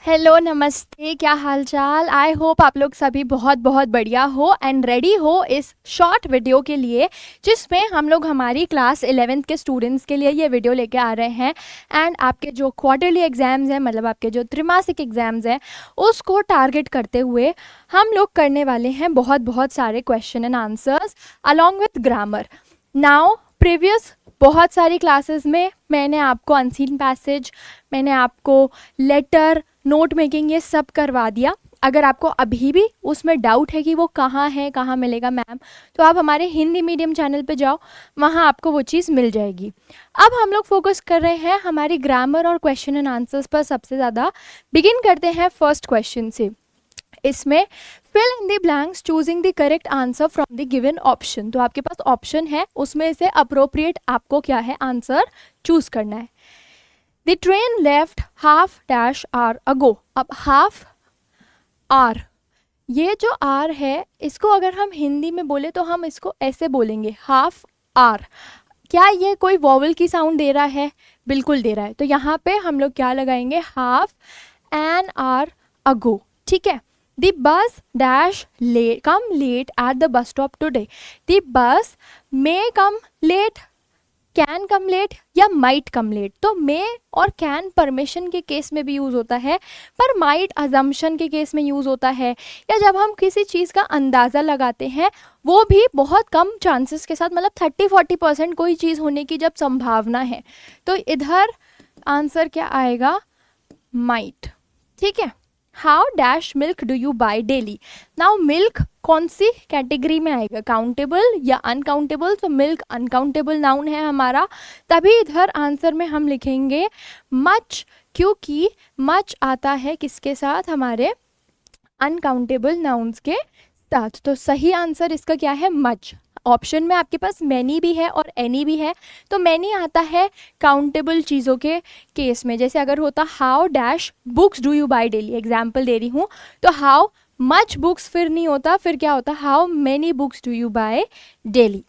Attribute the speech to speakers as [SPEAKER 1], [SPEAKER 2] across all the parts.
[SPEAKER 1] Hello, नमस्ते, क्या हाल चाल। आई होप आप लोग सभी बहुत बहुत बढ़िया हो एंड रेडी हो इस शॉर्ट वीडियो के लिए, जिसमें हम लोग हमारी क्लास 11th के स्टूडेंट्स के लिए ये वीडियो लेके आ रहे हैं। एंड आपके जो क्वार्टरली एग्ज़ाम्स हैं, मतलब आपके जो त्रैमासिक एग्ज़ाम्स हैं, उसको टारगेट करते हुए हम लोग करने वाले हैं बहुत बहुत सारे question and answers along with grammar. Now previous बहुत सारी क्लासेस में मैंने आपको अनसीन पैसेज, मैंने आपको लेटर, नोट मेकिंग, ये सब करवा दिया। अगर आपको अभी भी उसमें डाउट है कि वो कहाँ है, कहाँ मिलेगा मैम, तो आप हमारे हिंदी मीडियम चैनल पे जाओ, वहाँ आपको वो चीज़ मिल जाएगी। अब हम लोग फोकस कर रहे हैं हमारी ग्रामर और क्वेश्चन एंड आंसर्स पर सबसे ज़्यादा। बिगिन करते हैं फर्स्ट क्वेश्चन से। इसमें fill in the blanks choosing the correct answer from the given option. तो आपके पास ऑप्शन है, उसमें से अप्रोप्रिएट आपको क्या है आंसर चूज करना है। The train left half dash hour ago. अब हाफ आर, ये जो आर है इसको अगर हम हिंदी में बोले तो हम इसको ऐसे बोलेंगे, हाफ आर। क्या ये कोई वॉवल की साउंड दे रहा है? बिल्कुल दे रहा है। तो यहाँ पे हम लोग क्या लगाएंगे, हाफ एन आर अगो। ठीक है। The bus dash late come late at the bus stop today. The bus may come late, can come late या might come late। तो may और can परमिशन के केस में भी यूज़ होता है, पर might assumption के केस में यूज़ होता है, या जब हम किसी चीज़ का अंदाज़ा लगाते हैं वो भी बहुत कम चांसेस के साथ, मतलब 30-40% कोई चीज़ होने की जब संभावना है, तो इधर आंसर क्या आएगा, might। ठीक है। How dash milk do you buy daily. Now milk कौन सी कैटेगरी में आएगा, काउंटेबल या अनकाउंटेबल? तो मिल्क अनकाउंटेबल नाउन है हमारा, तभी इधर आंसर में हम लिखेंगे मच, क्योंकि मच आता है किसके साथ, हमारे अनकाउंटेबल नाउन्स के साथ। तो सही आंसर इसका क्या है, मच। ऑप्शन में आपके पास मैनी भी है और एनी भी है, तो मैनी आता है काउंटेबल चीज़ों के केस में। जैसे अगर होता how dash books do you buy daily, example दे रही हूँ, तो हाउ मच बुक्स फिर नहीं होता, फिर क्या होता, how many books do you buy daily.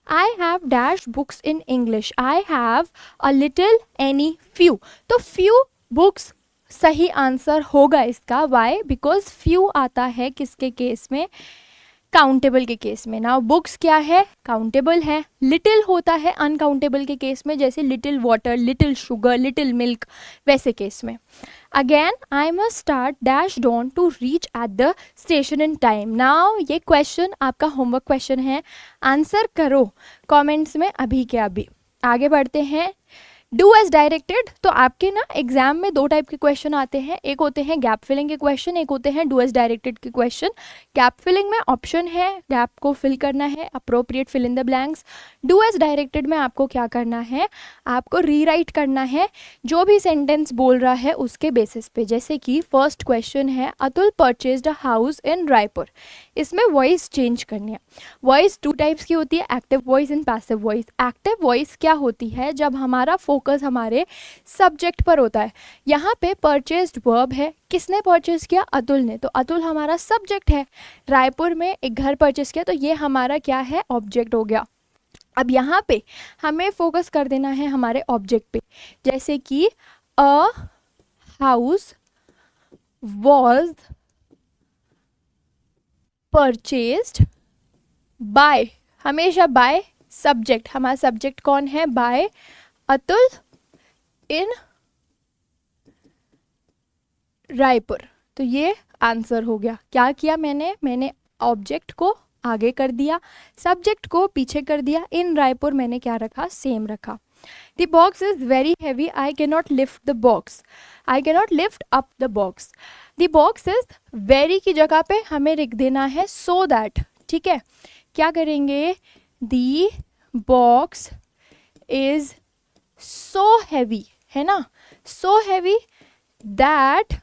[SPEAKER 1] I have dash books in English. I have a little, any, few. तो फ्यू बुक्स सही आंसर होगा इसका। वाई? बिकॉज फ्यू आता है किसके केस में, काउंटेबल के केस में। नाउ बुक्स क्या है, काउंटेबल है। लिटिल होता है अनकाउंटेबल के केस में, जैसे little water, little sugar, little milk, वैसे केस में। Again I must start dash dawn to reach at the station in time. Now ये क्वेश्चन आपका होमवर्क क्वेश्चन है, आंसर करो कॉमेंट्स में अभी के अभी। आगे बढ़ते हैं। Do as directed. तो आपके ना एग्जाम में दो टाइप के क्वेश्चन आते हैं, एक होते हैं गैप फिलिंग के क्वेश्चन, एक होते हैं डू एज डायरेक्टेड के क्वेश्चन। गैप फिलिंग में ऑप्शन है, गैप को फिल करना है, appropriate fill in the blanks. Do as directed में आपको क्या करना है, आपको रीराइट करना है जो भी सेंटेंस बोल रहा है उसके बेसिस पे। जैसे कि फर्स्ट क्वेश्चन है, Atul purchased a house in Raipur. इसमें वॉइस चेंज करनी है। वॉइस टू टाइप्स की होती है, active voice and passive voice. Active voice क्या होती है, जब हमारा फोकस हमारे सब्जेक्ट पर होता है। यहाँ पे परचेज्ड वर्ब है, किसने परचेज किया, अतुल ने, तो अतुल हमारा सब्जेक्ट है। रायपुर में एक घर परचेज किया, तो ये हमारा क्या है, ऑब्जेक्ट हो गया। अब यहाँ पे हमें फोकस कर देना है हमारे ऑब्जेक्ट पे। जैसे कि a house was purchased bye, हमेशा बाय सब्जेक्ट। हमारा सब्जेक्ट कौन है, बाय अतुल इन रायपुर। तो ये आंसर हो गया। क्या किया मैंने ऑब्जेक्ट को आगे कर दिया, सब्जेक्ट को पीछे कर दिया। इन रायपुर मैंने क्या रखा, सेम रखा। The box is very heavy, I can not lift the box, I can not lift up the box. The box is very की जगह पे हमें लिख देना है सो दैट। ठीक है, क्या करेंगे, the box is so heavy, है ना, सो हैवी दैट,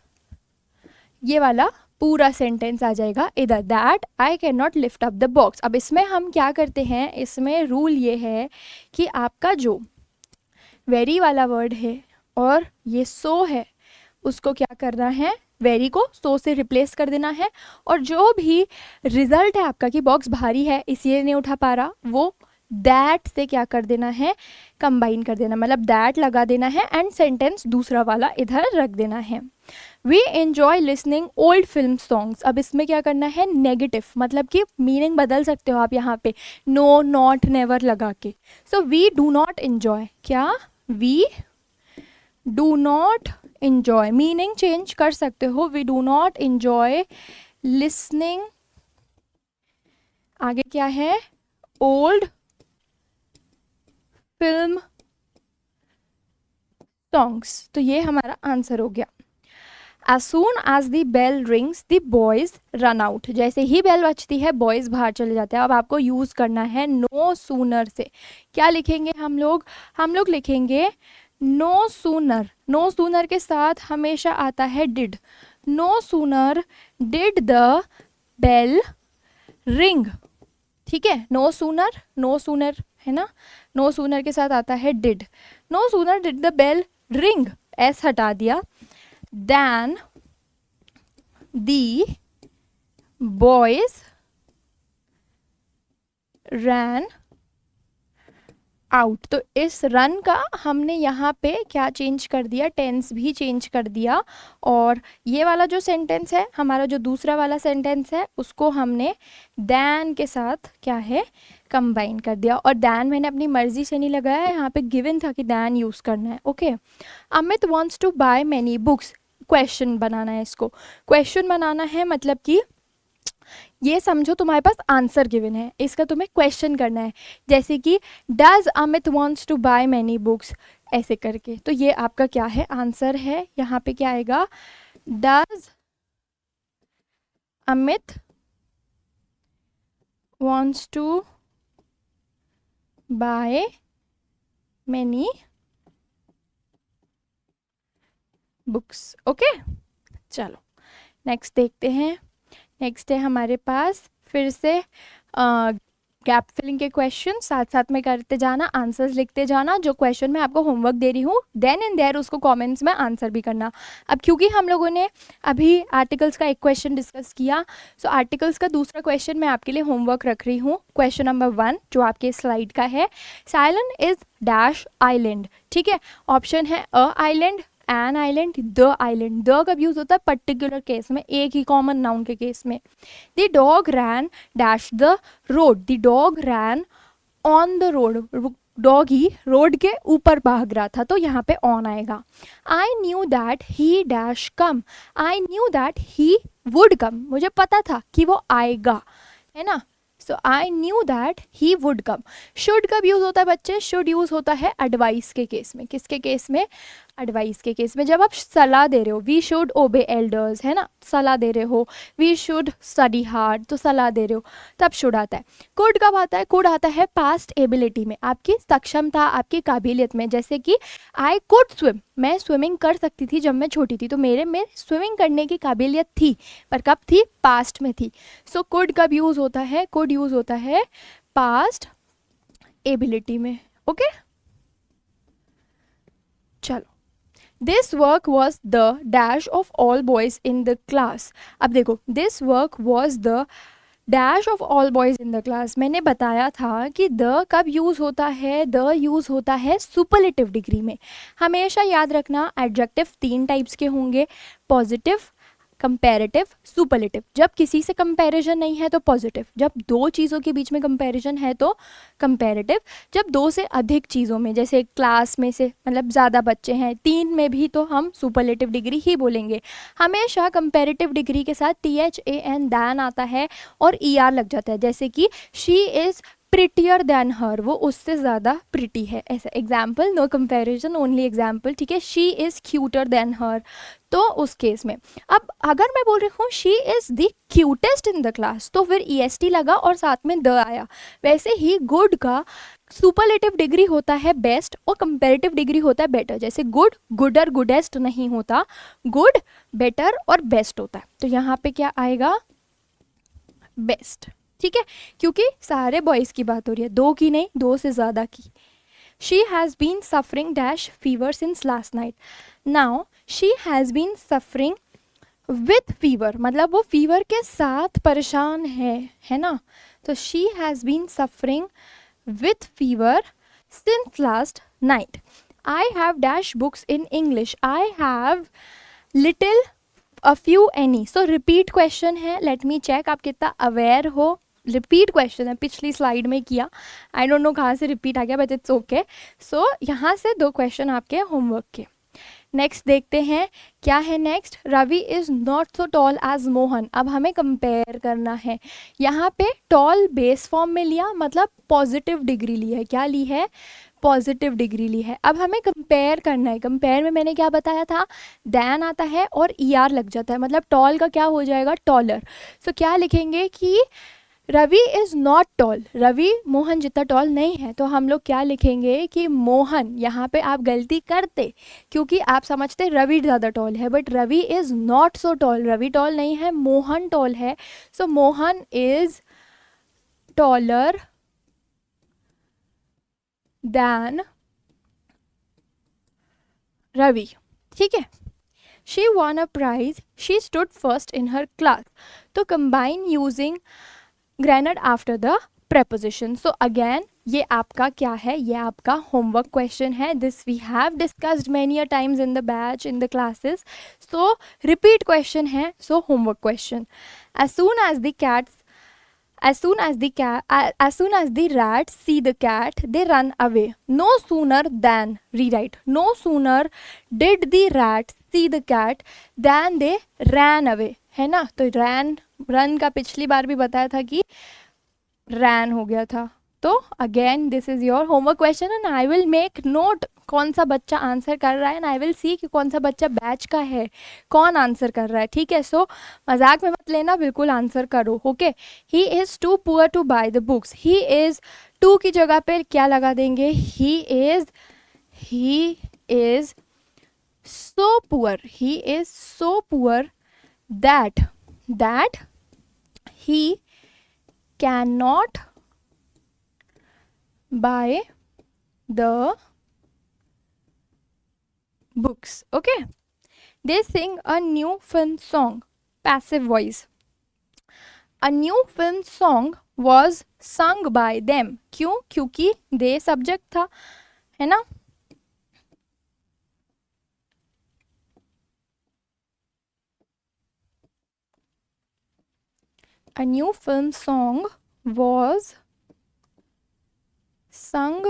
[SPEAKER 1] ये वाला पूरा सेंटेंस आ जाएगा इधर, that I can not lift up the box. अब इसमें हम क्या करते हैं, इसमें रूल ये है कि आपका जो वेरी वाला वर्ड है और ये सो है, उसको क्या करना है, वेरी को सो से रिप्लेस कर देना है, और जो भी रिजल्ट है आपका कि बॉक्स भारी है इसलिए नहीं उठा पा रहा, वो दैट से क्या कर देना है, कंबाइन कर देना, मतलब दैट लगा देना है एंड सेंटेंस दूसरा वाला इधर रख देना है। We enjoy listening old film songs. अब इसमें क्या करना है, नेगेटिव, मतलब कि मीनिंग बदल सकते हो आप यहाँ पे नो नॉट नेवर लगा के। So we do not enjoy, क्या, we do not enjoy, meaning change कर सकते हो, we do not enjoy listening, आगे क्या है, ओल्ड फिल्म सॉन्ग्स। तो ये हमारा आंसर हो गया। As soon as the bell rings, the boys run out। जैसे ही बेल बजती है बॉयज़ बाहर चले जाते हैं। अब आपको यूज़ करना है नो सूनर से। क्या लिखेंगे हम लोग लिखेंगे नो सूनर। नो सूनर के साथ हमेशा आता है did. No sooner did the bell ring, ठीक है, नो सूनर है ना, नो सूनर के साथ आता है did. No sooner did the bell ring, S हटा दिया, then the boys ran out। तो इस रन का हमने यहाँ पे क्या चेंज कर दिया, टेंस भी चेंज कर दिया, और ये वाला जो सेंटेंस है हमारा, जो दूसरा वाला सेंटेंस है, उसको हमने दैन के साथ क्या है, कंबाइन कर दिया। और दैन मैंने अपनी मर्जी से नहीं लगाया, यहाँ पे गिवन था कि दैन यूज़ करना है। Okay, Amit wants to buy many books. Question बनाना है, इसको क्वेश्चन बनाना है, मतलब कि ये समझो तुम्हारे पास आंसर गिवन है, इसका तुम्हें क्वेश्चन करना है, जैसे कि does Amit wants to buy many books, ऐसे करके। तो ये आपका क्या है, आंसर है। यहाँ पे क्या आएगा, does Amit wants to buy many books. Okay, चलो नेक्स्ट देखते हैं। नेक्स्ट है हमारे पास फिर से गैप फिलिंग के क्वेश्चन, साथ साथ में करते जाना, आंसर्स लिखते जाना। जो क्वेश्चन मैं आपको होमवर्क दे रही हूँ देन एंड देयर उसको कमेंट्स में आंसर भी करना। अब क्योंकि हम लोगों ने अभी आर्टिकल्स का एक क्वेश्चन डिस्कस किया, सो आर्टिकल्स का दूसरा क्वेश्चन मैं आपके लिए होमवर्क रख रही हूँ। क्वेश्चन नंबर 1 जो आपके स्लाइड का है, साइलन इज डैश आइलैंड, ठीक है, ऑप्शन है a island, an island, the island. The कब यूज होता है, पर्टिकुलर केस में, एक ही कॉमन नाउन के केस में। The dog ran dash the road, the dog ran on the road, dog ही रोड के ऊपर भाग रहा था, तो यहाँ पे ऑन आएगा। I knew that he dash come, I knew that he would come, मुझे पता था कि वो आएगा, है ना। So I knew that he would come. Should कब यूज़ होता है बच्चे, शुड यूज़ होता है एडवाइस के केस में। किसके केस में, एडवाइस के केस में। जब आप सलाह दे रहे हो, वी शुड ओबे एल्डर्स, है ना, सलाह दे रहे हो, वी शुड स्टडी हार्ड, तो सलाह दे रहे हो, तब शुड आता है। कुड कब आता है, कुड आता है पास्ट एबिलिटी में, आपकी सक्षमता, आपकी काबिलियत में। जैसे कि आई कुड स्विम, मैं स्विमिंग कर सकती थी जब मैं छोटी थी, तो मेरे में स्विमिंग करने की काबिलियत थी, पर कब थी, पास्ट में थी। सो कुड कब यूज़ होता है, कुड यूज़ होता है पास्ट एबिलिटी में। ओके, चलो, this work was the dash of all boys in the class. अब देखो, this work was the dash of all boys in the class, मैंने बताया था कि द कब यूज़ होता है, द यूज़ होता है सुपरलेटिव डिग्री में। हमेशा याद रखना, एडजेक्टिव 3 टाइप्स के होंगे, पॉजिटिव, कंपैरेटिव, सुपरलेटिव। जब किसी से कंपैरिजन नहीं है तो पॉजिटिव, जब दो चीज़ों के बीच में कंपैरिजन है तो कंपैरेटिव, जब दो से अधिक चीज़ों में, जैसे क्लास में से मतलब ज़्यादा बच्चे हैं, 3 में भी, तो हम सुपरलेटिव डिग्री ही बोलेंगे। हमेशा कंपैरेटिव डिग्री के साथ THAN दैन आता है और ER लग जाता है, जैसे कि she is prettier than her, वो उससे ज़्यादा प्रिटी है, ऐसा। Example, no comparison, only example, ठीक है। She is cuter than her, तो उस केस में। अब अगर मैं बोल रही हूँ she is the cutest in the class, तो फिर EST लगा और साथ में द आया। वैसे ही गुड का सुपरलेटिव डिग्री होता है बेस्ट और कंपैरेटिव डिग्री होता है बेटर। जैसे गुड, गुडर, गुडेस्ट नहीं होता, गुड, बेटर और बेस्ट होता है। तो यहाँ पे क्या आएगा, बेस्ट, ठीक है, क्योंकि सारे बॉयज़ की बात हो रही है, 2 की नहीं, 2 से ज़्यादा की। She has been suffering dash fever since last night. Now she has been suffering with fever, मतलब वो फीवर के साथ परेशान है ना। तो she has been suffering with fever since last night. I have dash books in English. I have little a few any. So repeat question है. Let me check आप कितना aware हो. रिपीट क्वेश्चन है, पिछली स्लाइड में किया. I don't know कहाँ से रिपीट आ गया, बट इट्स ओके. सो यहाँ से 2 क्वेश्चन आपके होमवर्क के. नेक्स्ट देखते हैं क्या है next. Ravi is not so tall as Mohan. अब हमें कंपेयर करना है. यहाँ पे टॉल बेस फॉर्म में लिया, मतलब पॉजिटिव डिग्री ली है. क्या ली है? पॉजिटिव डिग्री ली है. अब हमें कंपेयर करना है. कंपेयर में मैंने क्या बताया था, दैन आता है और ER लग जाता है, मतलब टॉल का क्या हो जाएगा, टॉलर. सो क्या लिखेंगे कि Ravi is not tall. Ravi Mohan जितना टॉल नहीं है. तो हम लोग क्या लिखेंगे कि मोहन. यहाँ पे आप गलती करते क्योंकि आप समझते रवि ज़्यादा टॉल है, but Ravi is not so tall. Ravi tall नहीं है, मोहन टॉल है. So Mohan is taller than Ravi. ठीक है. She won a prize. She stood first in her class. तो combine using granted after the preposition. So again ये आपका क्या है, ये आपका होमवर्क क्वेश्चन है. This we have discussed many a times in the batch, in the classes. So repeat question है. So homework question. as soon as the rats see the cat, they run away. No sooner than, rewrite, no sooner did the rats see the cat than they ran away. है ना. तो run का पिछली बार भी बताया था कि ran हो गया था. तो again this is your homework question and I will make note कौन सा बच्चा आंसर कर रहा है एंड आई विल सी कि कौन सा बच्चा बैच का है, कौन आंसर कर रहा है. ठीक है. सो मजाक में मत लेना, बिल्कुल आंसर करो. Okay. He is too poor to buy the books. He is too की जगह पे क्या लगा देंगे, he is so poor. He is so poor that he cannot buy the books. Okay. They sing a new film song. Passive voice. A new film song was sung by them. क्यों? क्योंकि they subject था, है ना. A new film song was sung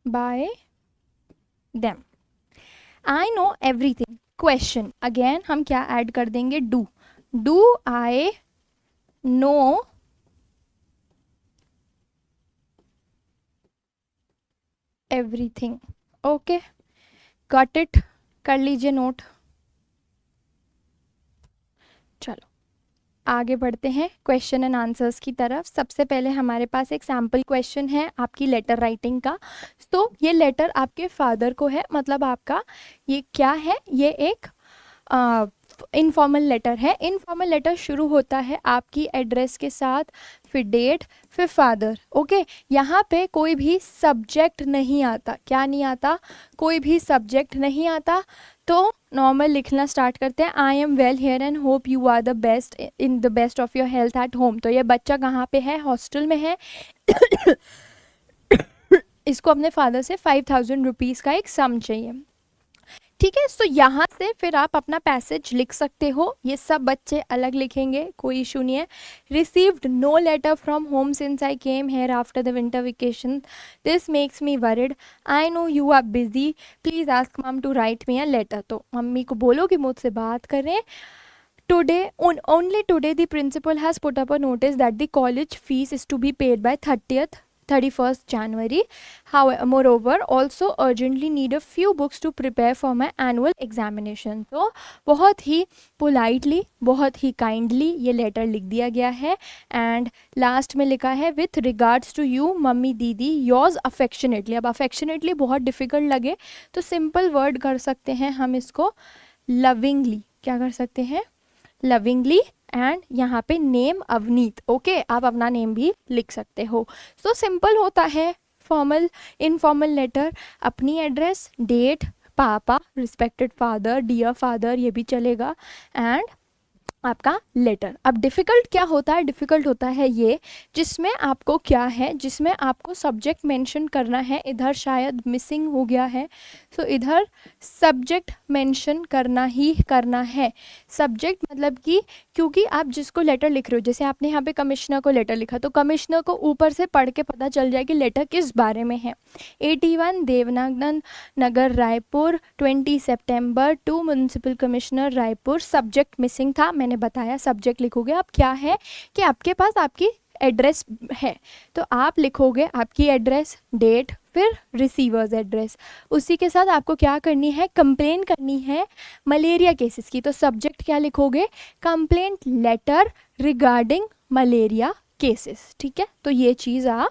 [SPEAKER 1] by them. I know everything. Question. Again हम क्या add कर देंगे, do. Do I know everything? Okay. Got it. कर लीजिए नोट. चलो आगे बढ़ते हैं क्वेश्चन एंड आंसर्स की तरफ. सबसे पहले हमारे पास एक सैम्पल क्वेश्चन है आपकी लेटर राइटिंग का. तो ये लेटर आपके फादर को है, मतलब आपका ये क्या है, ये एक इनफॉर्मल लेटर है. इनफॉर्मल लेटर शुरू होता है आपकी एड्रेस के साथ, फिर डेट, फिर फादर. ओके. यहाँ पे कोई भी सब्जेक्ट नहीं आता. क्या नहीं आता? कोई भी सब्जेक्ट नहीं आता. तो नॉर्मल लिखना स्टार्ट करते हैं. I am well here and hope you are the best in the best of your health at home. तो ये बच्चा कहाँ पे है? हॉस्टल में है. इसको अपने फादर से 5000 रुपीज़ का एक सम चाहिए. ठीक है. सो यहाँ से फिर आप अपना पैसेज लिख सकते हो. ये सब बच्चे अलग लिखेंगे, कोई इशू नहीं है. Received no letter from home since I came here after the winter vacation. This makes me worried. I know you are busy. Please ask mum to write me a letter. तो mummy को बोलो कि मुझसे बात करें. Today, only today, the principal has put up a notice that the college fees is to be paid by 31st January. However, moreover, also urgently need a few books to prepare for my annual examination. तो बहुत ही politely, बहुत ही kindly ये letter लिख दिया गया है. and last में लिखा है with regards to you mummy दीदी yours affectionately. अब affectionately बहुत difficult लगे तो simple word कर सकते हैं हम इसको lovingly. क्या कर सकते हैं? लविंगली. एंड यहाँ पे नेम अवनीत. ओके. आप अपना नेम भी लिख सकते हो. सो सिंपल होता है. फॉर्मल इनफॉर्मल लेटर, अपनी एड्रेस, डेट, पापा, रिस्पेक्टेड फादर, डियर फादर, ये भी चलेगा. एंड आपका लेटर। अब डिफ़िकल्ट क्या होता है? डिफ़िकल्ट होता है ये जिसमें आपको क्या है, जिसमें आपको सब्जेक्ट मेंशन करना है। इधर शायद मिसिंग हो गया है, सो इधर सब्जेक्ट मेंशन करना ही करना है। सब्जेक्ट मतलब कि क्योंकि आप जिसको लेटर लिख रहे हो, जैसे आपने यहाँ पे कमिश्नर को लेटर लिखा, तो कमिश्नर को ऊपर से पढ़ के पता चल जाए कि लेटर किस बारे में है। 81 देवनागन नगर रायपुर 20 सितंबर to municipal commissioner Raipur. Subject missing था, मैंने बताया सब्जेक्ट लिखोगे आप। क्या है कि आपके पास आपकी एड्रेस है, तो आप लिखोगे आपकी एड्रेस, डेट, फिर रिसीवर्स एड्रेस। उसी के साथ आपको क्या करनी है? कंप्लेन करनी है मलेरिया केसेस की। तो सब्जेक्ट क्या लिखोगे? Complaint letter regarding malaria cases. ठीक है, तो ये चीज़ आप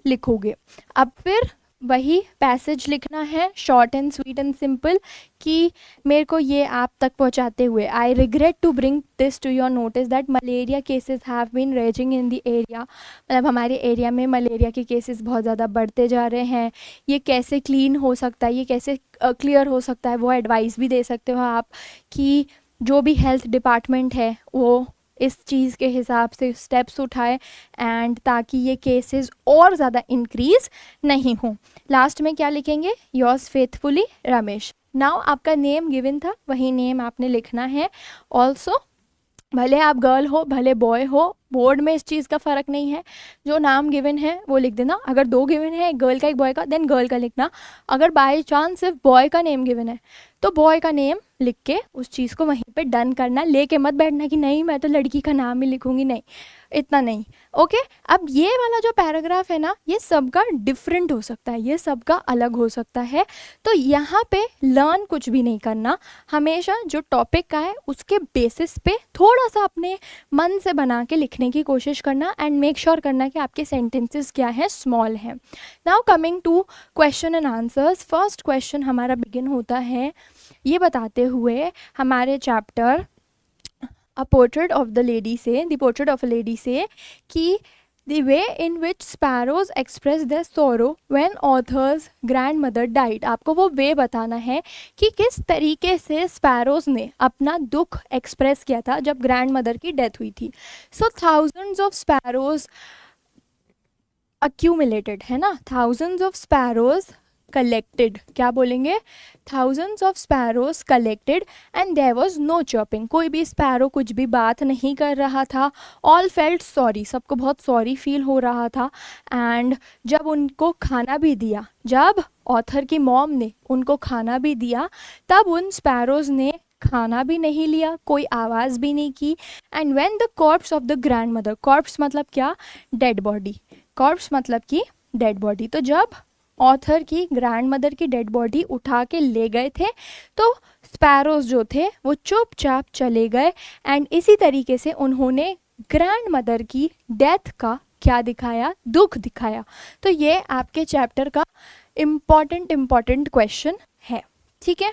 [SPEAKER 1] लिखोगे। अब फिर वही पैसेज लिखना है, short and sweet and simple, कि मेरे को ये आप तक पहुंचाते हुए, I regret to bring this to your notice that malaria cases have been raising in the area. मतलब हमारे एरिया में मलेरिया के केसेस बहुत ज़्यादा बढ़ते जा रहे हैं। ये कैसे क्लीन हो सकता है, ये कैसे क्लियर हो सकता है, वो एडवाइस भी दे सकते हो आप कि जो भी हेल्थ डिपार्टमेंट है वो इस चीज़ के हिसाब से स्टेप्स उठाए, एंड ताकि ये केसेस और ज़्यादा इंक्रीज़ नहीं हो। लास्ट में क्या लिखेंगे? Yours faithfully Ramesh. नाउ आपका नेम गिवन था, वही नेम आपने लिखना है। ऑल्सो भले आप गर्ल हो भले बॉय हो, बोर्ड में इस चीज़ का फ़र्क नहीं है, जो नाम गिवन है वो लिख देना। अगर 2 गिवन है, एक गर्ल का एक बॉय का, देन गर्ल का लिखना। अगर बाय चांस सिर्फ बॉय का नेम गिवन है तो बॉय का नेम लिख के उस चीज़ को वहीं पे डन करना। लेके मत बैठना कि नहीं मैं तो लड़की का नाम ही लिखूंगी, नहीं, इतना नहीं। ओके, अब ये वाला जो पैराग्राफ है ना, ये सबका डिफरेंट हो सकता है, ये सबका अलग हो सकता है। तो यहाँ पे लर्न कुछ भी नहीं करना, हमेशा जो टॉपिक का है उसके बेसिस पे थोड़ा सा अपने मन से बना के लिखने की कोशिश करना, एंड मेक श्योर करना कि आपके सेंटेंसेस क्या है, स्मॉल है। Now coming to question and answers. First question हमारा बिगिन होता है ये बताते हुए हमारे chapter a portrait of the lady से, the portrait of a lady से, कि the way in which sparrows express their sorrow when author's grandmother died। आपको वो वे बताना है कि किस तरीके से स्पैरोज ने अपना दुख एक्सप्रेस किया था जब ग्रैंड मदर की डेथ हुई थी। सो थाउजेंड्स ऑफ स्पैरोज accumulated है ना, thousands of sparrows collected, क्या बोलेंगे? thousands of sparrows collected and there was no chirping। कोई भी स्पैरो कुछ भी बात नहीं कर रहा था। all felt sorry, सबको बहुत सॉरी फील हो रहा था। एंड जब उनको खाना भी दिया, जब ऑथर की मॉम ने उनको खाना भी दिया, तब उन स्पैरोज ने खाना भी नहीं लिया, कोई आवाज़ भी नहीं की। And when the corps of the grand mother, corps मतलब क्या? Dead body. कॉर्प्स मतलब कि डेड बॉडी। तो जब ऑथर की ग्रैंड मदर की डेड बॉडी उठा के ले गए थे तो स्पैरोज जो थे वो चुपचाप चले गए। एंड इसी तरीके से उन्होंने ग्रैंड मदर की डेथ का क्या दिखाया? दुख दिखाया। तो ये आपके चैप्टर का इम्पॉर्टेंट क्वेश्चन है। ठीक है,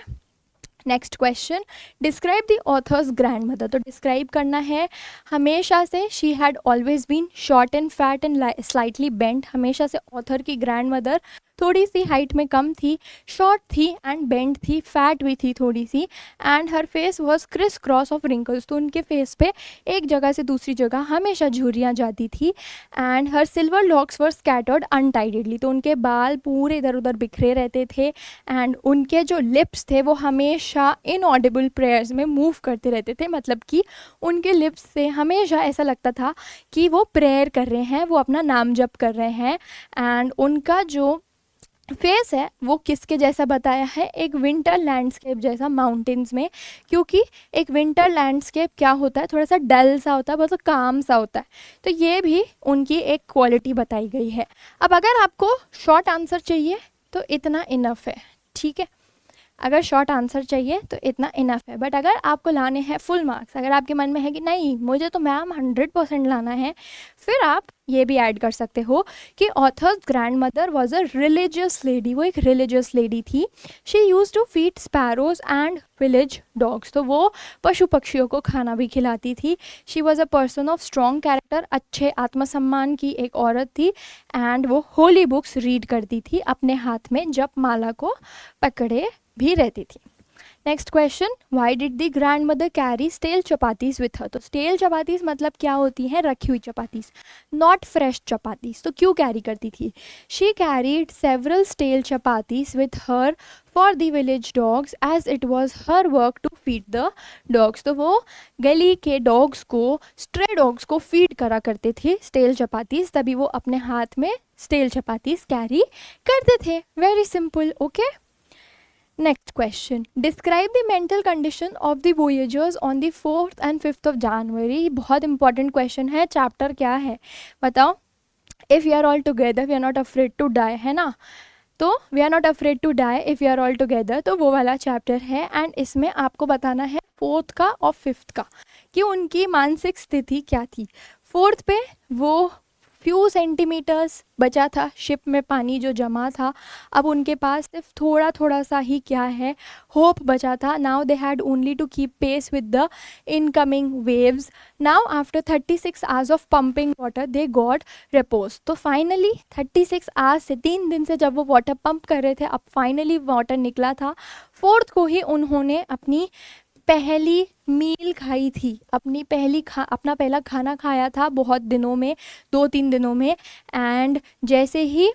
[SPEAKER 1] next question, describe the author's grandmother. तो डिस्क्राइब करना है, हमेशा से she had always been short and fat and slightly bent. हमेशा से ऑथर की ग्रैंड मदर थोड़ी सी हाइट में कम थी, शॉर्ट थी एंड बेंट थी, फैट भी थी थोड़ी सी। And her face was criss cross of wrinkles. तो उनके फेस पे एक जगह से दूसरी जगह हमेशा झुर्रियाँ जाती थी। And her silver locks were scattered untidily. तो उनके बाल पूरे इधर उधर बिखरे रहते थे। एंड उनके जो लिप्स थे वो हमेशा इनऑडिबल प्रेयर्स में मूव करते रहते थे। मतलब कि उनके लिप्स से हमेशा ऐसा लगता था कि वो प्रेयर कर रहे हैं, वो अपना नाम जप कर रहे हैं। एंड उनका जो फेस है वो किसके जैसा बताया है? एक विंटर लैंडस्केप जैसा, माउंटेन्स में। क्योंकि एक विंटर लैंडस्केप क्या होता है? थोड़ा सा डल सा होता है, बहुत काम सा होता है। तो ये भी उनकी एक क्वालिटी बताई गई है। अब अगर आपको शॉर्ट आंसर चाहिए तो इतना इनफ है। ठीक है, अगर शॉर्ट आंसर चाहिए तो इतना इनफ है। बट अगर आपको लाने हैं फुल मार्क्स, अगर आपके मन में है कि नहीं मुझे तो मैम 100% लाना है, फिर आप ये भी ऐड कर सकते हो कि author's grandmother was a religious lady. वो एक रिलीजियस लेडी थी। She use to feed sparrows and village dogs. तो वो पशु पक्षियों को खाना भी खिलाती थी। She was a person of strong character, अच्छे आत्मसम्मान की एक औरत थी। एंड वो होली बुक्स रीड करती थी, अपने हाथ में जप माला को पकड़े भी रहती थी। Next question, why did the grandmother carry stale chapatis with her? तो स्टेल चपातीस मतलब क्या होती हैं? रखी हुई चपातीस, नॉट फ्रेश चपातीस। तो क्यों कैरी करती थी? She carried several stale chapatis with her for the village dogs as it was her work to feed the dogs. तो वो गली के डॉग्स को, स्ट्रे डॉग्स को फीड करा करते थे स्टेल चपातीस, तभी वो अपने हाथ में स्टेल चपातीस कैरी करते थे। Very simple. Okay, next question, describe the mental condition of the voyagers on the 4th and 5th of January। बहुत इंपॉर्टेंट क्वेश्चन है। चैप्टर क्या है बताओ? If you are all together we are not afraid to die, है ना? तो we are not afraid to die if you are all together, तो वो वाला चैप्टर है। एंड इसमें आपको बताना है 4th का और 5th का कि उनकी मानसिक स्थिति क्या थी। 4th पे वो फ्यू सेंटीमीटर्स बचा था शिप में पानी जो जमा था, अब उनके पास सिर्फ थोड़ा थोड़ा सा ही क्या है, होप बचा था। Now they had only to keep pace with the incoming waves. Now after 36 hours of pumping water they got repose. तो फाइनली 36 आवर्स से, 3 दिन से जब वो वाटर पंप कर रहे थे, अब फाइनली वाटर निकला था। 4th को ही उन्होंने अपनी पहली मील खाई थी, अपना पहला खाना खाया था बहुत दिनों में, 2-3 दिनों में। एंड जैसे ही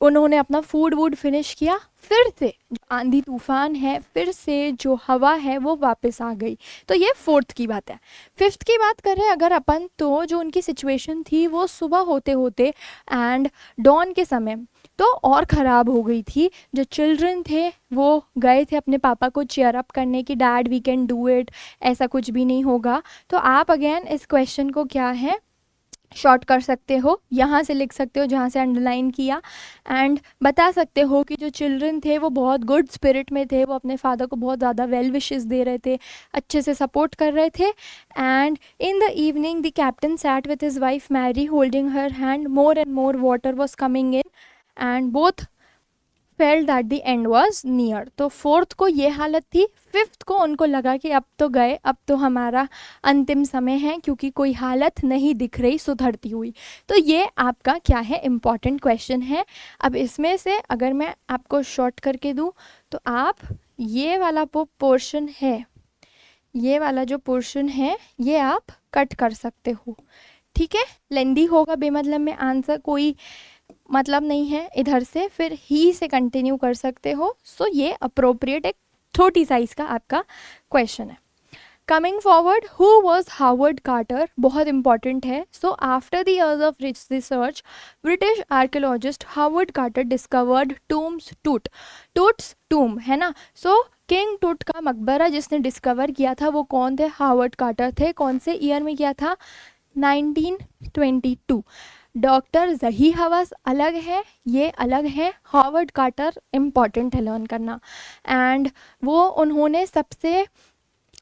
[SPEAKER 1] उन्होंने अपना फूड वूड फिनिश किया, फिर से जो आंधी तूफान है, फिर से जो हवा है वो वापस आ गई। तो ये 4th की बात है। 5th की बात करें अगर अपन, तो जो उनकी सिचुएशन थी वो सुबह होते होते एंड डॉन के समय तो और ख़राब हो गई थी। जो चिल्ड्रन थे वो गए थे अपने पापा को चेयर अप करने की, dad we can do it, ऐसा कुछ भी नहीं होगा। तो आप अगेन इस क्वेश्चन को क्या है, शॉर्ट कर सकते हो, यहाँ से लिख सकते हो जहाँ से अंडरलाइन किया, एंड बता सकते हो कि जो चिल्ड्रन थे वो बहुत गुड स्पिरिट में थे, वो अपने फादर को बहुत ज़्यादा वेल विशेस दे रहे थे, अच्छे से सपोर्ट कर रहे थे। And in the evening the captain sat with his wife Mary holding her hand, more and more water was coming in and both felt that the end was near. तो 4th को ये हालत थी। 5th को उनको लगा कि अब तो गए, अब तो हमारा अंतिम समय है, क्योंकि कोई हालत नहीं दिख रही सुधरती हुई। तो ये आपका क्या है, इम्पॉर्टेंट क्वेश्चन है। अब इसमें से अगर मैं आपको शॉर्ट करके दूँ तो आप ये वाला पोर्शन है, ये वाला जो पोर्शन है ये आप कट कर सकते हो, ठीक है? लेंदी होगा बेमतलब में आंसर, कोई मतलब नहीं है, इधर से फिर ही से कंटिन्यू कर सकते हो। सो ये अप्रोप्रिएट एक छोटी साइज का आपका क्वेश्चन है। Coming forward, who was Howard Carter, बहुत इंपॉर्टेंट है। So after the years of research British archaeologist Howard Carter discovered tombs Tut's tomb, है ना? सो किंग टूट का मकबरा जिसने डिस्कवर किया था वो कौन थे? हावर्ड कार्टर थे। कौन से ईयर में किया था? 1922। डॉक्टर ज़ही हवास अलग है, ये अलग है। हावर्ड कार्टर इम्पॉर्टेंट है लर्न करना। एंड वो उन्होंने सबसे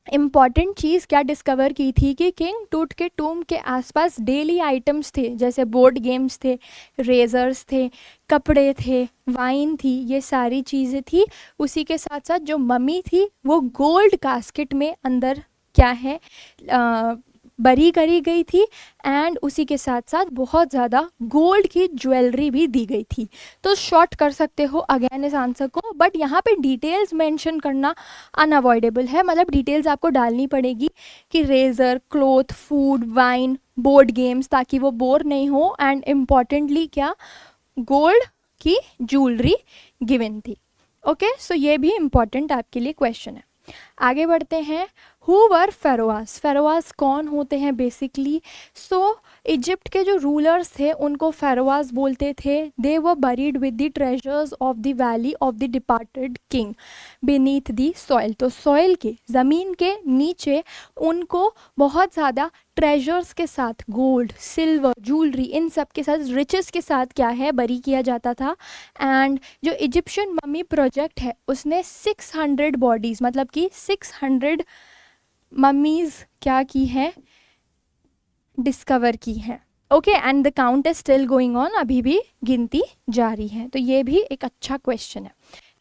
[SPEAKER 1] इम्पॉर्टेंट चीज़ क्या डिस्कवर की थी कि किंग टूट के टूम के आसपास डेली आइटम्स थे, जैसे बोर्ड गेम्स थे, रेजर्स थे, कपड़े थे, वाइन थी, ये सारी चीज़ें थी। उसी के साथ साथ जो मम्मी थी वो गोल्ड कास्केट में अंदर क्या है बरी करी गई थी, एंड उसी के साथ साथ बहुत ज़्यादा गोल्ड की ज्वेलरी भी दी गई थी। तो शॉर्ट कर सकते हो अगेन इस आंसर को, बट यहाँ पे डिटेल्स मेंशन करना अनअवॉइडेबल है, मतलब डिटेल्स आपको डालनी पड़ेगी कि razor, cloth, food, wine, board games, ताकि वो बोर नहीं हो। एंड इम्पॉर्टेंटली क्या, गोल्ड की ज्वेलरी गिवन थी। ओके, सो ये भी इम्पॉर्टेंट आपके लिए क्वेश्चन है। आगे बढ़ते हैं। Who were फेरोआस? फेरोआस कौन होते हैं बेसिकली? सो इजिप्ट के जो रूलर्स थे उनको फेरोआस बोलते थे। They were buried with the treasures of the valley of the departed king beneath the soil. तो सॉइल के, ज़मीन के नीचे उनको बहुत ज़्यादा ट्रेजर्स के साथ, गोल्ड, सिल्वर, ज्वेलरी, इन सब के साथ, रिचेस के साथ क्या है, बरी किया जाता था। एंड जो इजिप्शियन मम्मी प्रोजेक्ट है उसने 600 बॉडीज़, मतलब कि 600 मम्मीज़ क्या की हैं, डिस्कवर की हैं। Okay, and the count is still going on, अभी भी गिनती जारी है। तो ये भी एक अच्छा क्वेश्चन है।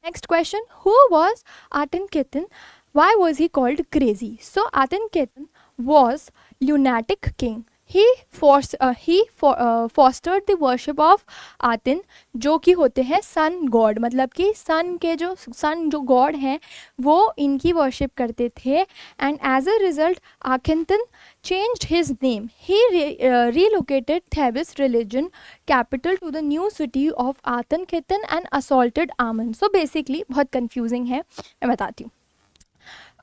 [SPEAKER 1] Next question, who was Akhenaten? Why was he called crazy? So Akhenaten was lunatic king he fostered the worship of Aten, जो कि होते हैं सन गॉड, मतलब कि सन जो गॉड हैं वो इनकी वर्शिप करते थे। And as a result Akhenaten changed his name. He relocated Thebes religion capital to the new city of Aten and assaulted Amun. So basically बहुत confusing है, मैं बताती हूँ।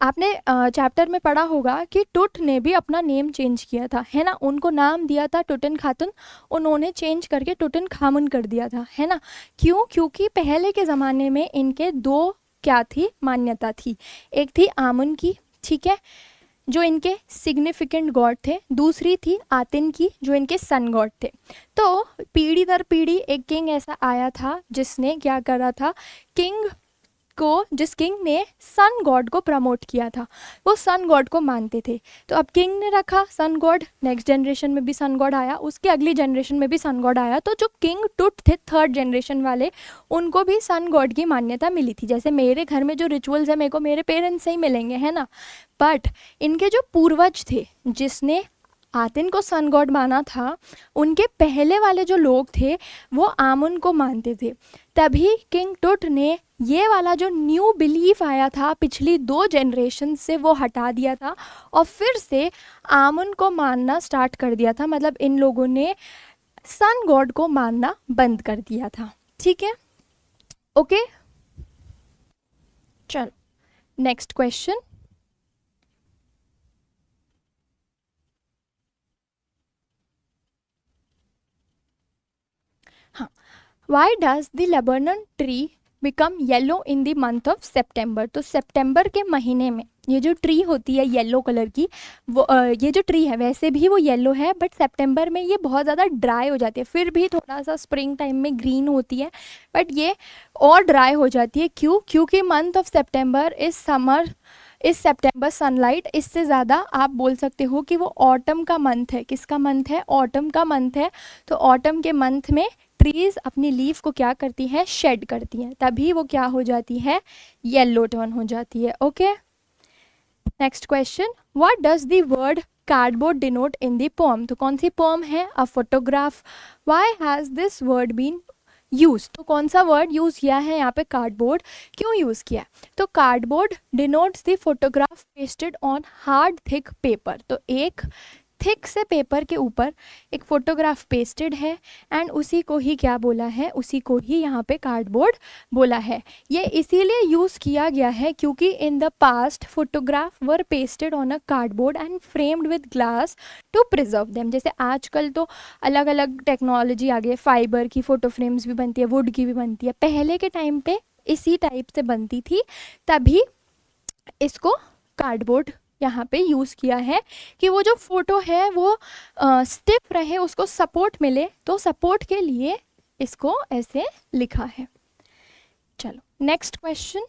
[SPEAKER 1] आपने चैप्टर में पढ़ा होगा कि टुट ने भी अपना नेम चेंज किया था, है ना। उनको नाम दिया था टुटन खातुन, उन्होंने चेंज करके टुटन खामुन कर दिया था, है ना। क्यों? क्योंकि पहले के ज़माने में इनके दो क्या थी मान्यता थी, एक थी आमुन की, ठीक है, जो इनके सिग्निफिकेंट गॉड थे, दूसरी थी आतिन की जो इनके सन गॉड थे। तो पीढ़ी दर पीढ़ी एक किंग ऐसा आया था जिसने क्या करा था, जिस किंग ने सन गॉड को प्रमोट किया था, वो सन गॉड को मानते थे। तो अब किंग ने रखा सन गॉड, नेक्स्ट जनरेशन में भी सन गॉड आया, उसके अगली जनरेशन में भी सन गॉड आया। तो जो किंग टुट थे थर्ड जनरेशन वाले, उनको भी सन गॉड की मान्यता मिली थी। जैसे मेरे घर में जो रिचुअल्स है मेरे को मेरे पेरेंट्स से ही मिलेंगे, है ना। बट इनके जो पूर्वज थे जिसने आतिन को सन गॉड माना था, उनके पहले वाले जो लोग थे वो आमुन को मानते थे। तभी किंग टुट ने ये वाला जो न्यू बिलीफ आया था पिछली 2 जनरेशन से वो हटा दिया था और फिर से आमुन को मानना स्टार्ट कर दिया था। मतलब इन लोगों ने सन गॉड को मानना बंद कर दिया था, ठीक है, ओके। चलो नेक्स्ट क्वेश्चन। हाँ, why does the Lebanon tree become yellow in the month of September. तो सेप्टेम्बर के महीने में ये जो ट्री होती है येलो कलर की, वो ये जो ट्री है वैसे भी वो येलो है, बट सेप्टेम्बर में ये बहुत ज़्यादा ड्राई हो जाती है। फिर भी थोड़ा सा स्प्रिंग टाइम में ग्रीन होती है, बट ये और ड्राई हो जाती है। क्यों? क्योंकि मंथ ऑफ सेप्टेम्बर इस सेप्टेम्बर सनलाइट, इससे ज़्यादा आप बोल सकते हो कि वो ऑटम का मंथ है। किसका मंथ है? ऑटम का मंथ है। तो ऑटम के मंथ में ट्रीज़ अपनी लीफ को क्या करती हैं? शेड करती हैं, तभी वो क्या हो जाती है? येलो टर्न हो जाती है, okay. Next question, what does the word cardboard denote in the poem. तो कौन सी पोम है? A photograph. Why has this word been use. तो कौन सा वर्ड यूज़ किया है यहाँ पे? कार्डबोर्ड। क्यों यूज़ किया? तो cardboard denotes the photograph pasted on hard thick paper. तो एक थिक से पेपर के ऊपर एक फोटोग्राफ पेस्टेड है एंड उसी को ही क्या बोला है? उसी को ही यहाँ पे कार्डबोर्ड बोला है। ये इसीलिए यूज़ किया गया है क्योंकि in the past photograph were pasted on a cardboard and framed with glass to preserve them. जैसे आजकल तो अलग अलग टेक्नोलॉजी आ गई है, फाइबर की फ़ोटो फ्रेम्स भी बनती है, वुड की भी बनती है। पहले के टाइम पे इसी टाइप से बनती थी, तभी इसको कार्डबोर्ड यहाँ पे यूज़ किया है कि वो जो फोटो है वो स्टिफ रहे, उसको सपोर्ट मिले, तो सपोर्ट के लिए इसको ऐसे लिखा है। चलो नेक्स्ट क्वेश्चन।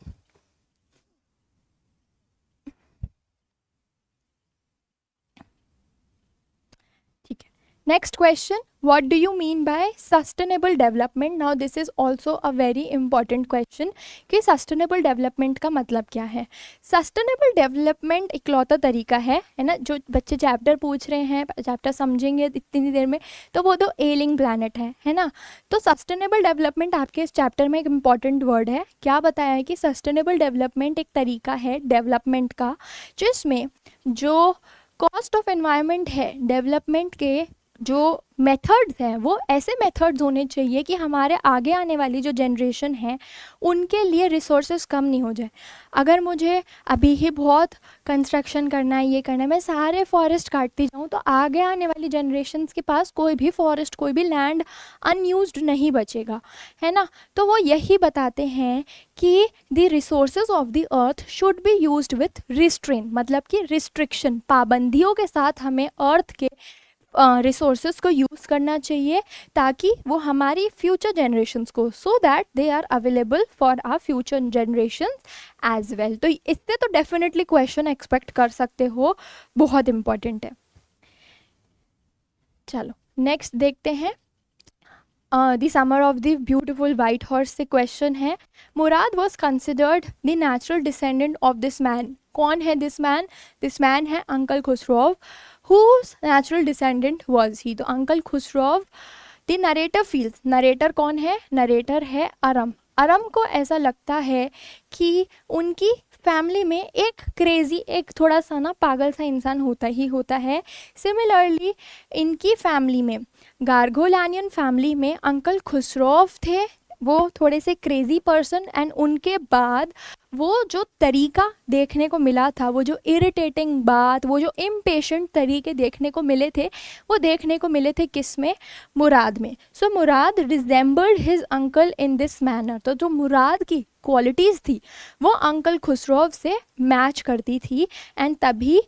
[SPEAKER 1] ठीक है, next question, what do you mean by sustainable development? now this is also a very important question कि sustainable development का मतलब क्या है। sustainable development इकलौता तरीका है ना, जो बच्चे चैप्टर पूछ रहे हैं, चैप्टर समझेंगे इतनी देर में, तो वो तो एलिंग प्लानट है ना। तो सस्टेनेबल डेवलपमेंट आपके इस चैप्टर में एक इम्पॉर्टेंट वर्ड है। क्या बताया है कि सस्टेनेबल डेवलपमेंट एक तरीका है डेवलपमेंट का जिसमें जो कॉस्ट ऑफ एनवायरनमेंट है, डेवलपमेंट के जो मेथड्स हैं वो ऐसे मेथड्स होने चाहिए कि हमारे आगे आने वाली जो जनरेशन है उनके लिए रिसोर्सेज कम नहीं हो जाए। अगर मुझे अभी ही बहुत कंस्ट्रक्शन करना है, ये करना है, मैं सारे फॉरेस्ट काटती जाऊँ, तो आगे आने वाली जनरेशन्स के पास कोई भी फॉरेस्ट, कोई भी लैंड अनयूज्ड नहीं बचेगा, है ना। तो वो यही बताते हैं कि the resources of the earth should be used with restrain, मतलब कि रिस्ट्रिक्शन, पाबंदियों के साथ हमें अर्थ के रिसोर्सेज को यूज़ करना चाहिए ताकि वो हमारी फ्यूचर जनरेशन्स को, so that they are available for our future generations as well. तो इससे तो डेफिनेटली क्वेश्चन एक्सपेक्ट कर सकते हो, बहुत इम्पॉर्टेंट है। चलो नेक्स्ट देखते हैं, the summer of the beautiful white horse से क्वेश्चन है, Murad was considered the natural descendant of this man. कौन है दिस मैन? दिस मैन है uncle Khosrove. Whose natural descendant was he? तो uncle Khosrove. The narrator feels, narrator कौन है? Narrator है अरम. अरम को ऐसा लगता है कि उनकी फैमिली में एक क्रेज़ी, एक थोड़ा सा ना पागल सा इंसान होता ही होता है. सिमिलरली इनकी फैमिली में, गार्गोलानियन फैमिली में अंकल खुसरोव थे, वो थोड़े से क्रेज़ी पर्सन. एंड उनके बाद वो जो तरीका देखने को मिला था, वो जो इरिटेटिंग बात, वो जो इम्पेशेंट तरीके देखने को मिले थे, वो देखने को मिले थे किस में? मुराद में. So Murad resembled his uncle in this manner. तो जो मुराद की क्वालिटीज़ थी वो अंकल खुसरोव से मैच करती थी. एंड तभी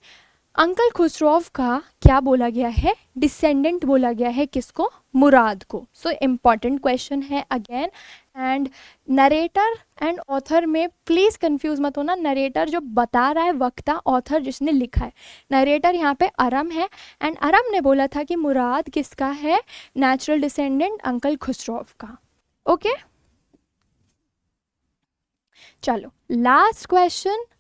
[SPEAKER 1] अंकल खुसरोव का क्या बोला गया है? डिसेंडेंट बोला गया है. किसको? मुराद को. सो इम्पॉर्टेंट क्वेश्चन है again. And narrator and author में प्लीज़ कंफ्यूज मत होना. नरेटर जो बता रहा है वक्ता, ऑथर जिसने लिखा है. नरेटर यहाँ पे अरम है. एंड अरम ने बोला था कि मुराद किसका है? नेचुरल डिसेंडेंट अंकल खुसरोव का. ओके चलो लास्ट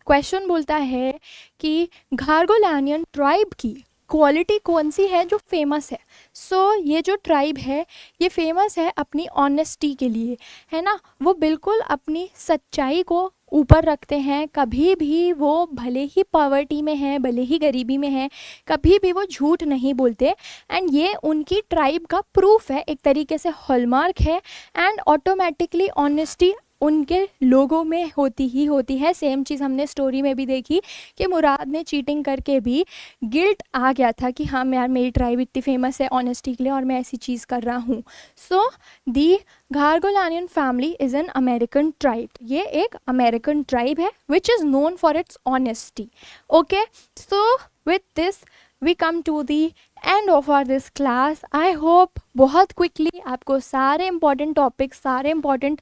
[SPEAKER 1] क्वेश्चन बोलता है कि गार्गोलानियन ट्राइब की क्वालिटी कौन सी है जो फेमस है? सो ये जो ट्राइब है ये फेमस है अपनी ऑनेस्टी के लिए, है ना. वो बिल्कुल अपनी सच्चाई को ऊपर रखते हैं. कभी भी वो भले ही पॉवर्टी में है, भले ही गरीबी में है, कभी भी वो झूठ नहीं बोलते. एंड ये उनकी ट्राइब का प्रूफ है, एक तरीके से हॉलमार्क है. एंड ऑटोमेटिकली ऑनेस्टी उनके लोगों में होती ही होती है. सेम चीज़ हमने स्टोरी में भी देखी कि मुराद ने चीटिंग करके भी गिल्ट आ गया था कि हाँ यार मेरी ट्राइब इतनी फेमस है ऑनेस्टी के लिए और मैं ऐसी चीज़ कर रहा हूँ. So the Garoghlanian family is an American tribe. ये एक अमेरिकन ट्राइब है which is known for its honesty. Okay so with this we come to the end of our this class. I hope बहुत quickly आपको सारे important topics, सारे important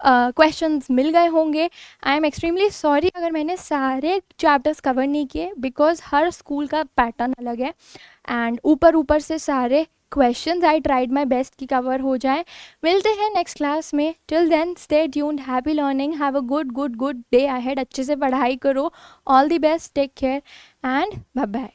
[SPEAKER 1] questions मिल गए होंगे. I am extremely sorry अगर मैंने सारे चैप्टर्स कवर नहीं किए, बिकॉज हर स्कूल का पैटर्न अलग है. एंड ऊपर से सारे questions I tried my best की कवर हो जाए. मिलते हैं नेक्स्ट क्लास में. Till then stay tuned, happy learning, have a good day ahead. अच्छे से पढ़ाई करो. All the best, take care and bye bye.